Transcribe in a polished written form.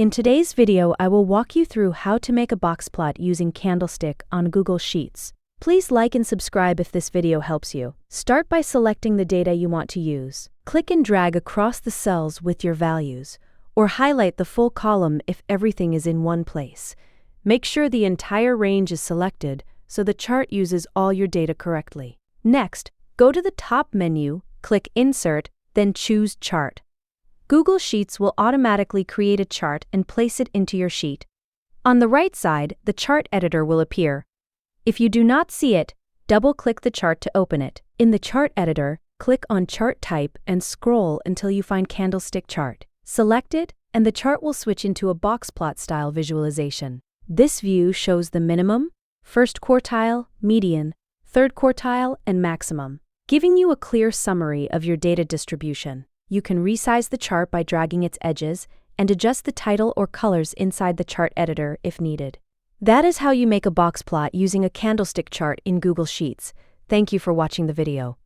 In today's video, I will walk you through how to make a box plot using Candlestick on Google Sheets. Please like and subscribe if this video helps you. Start by selecting the data you want to use. Click and drag across the cells with your values, or highlight the full column if everything is in one place. Make sure the entire range is selected so the chart uses all your data correctly. Next, go to the top menu, click Insert, then choose Chart. Google Sheets will automatically create a chart and place it into your sheet. On the right side, the chart editor will appear. If you do not see it, double-click the chart to open it. In the chart editor, click on Chart Type and scroll until you find Candlestick Chart. Select it, and the chart will switch into a box plot style visualization. This view shows the minimum, first quartile, median, third quartile, and maximum, giving you a clear summary of your data distribution. You can resize the chart by dragging its edges and adjust the title or colors inside the chart editor if needed. That is how you make a box plot using a Candlestick chart in Google Sheets. Thank you for watching the video.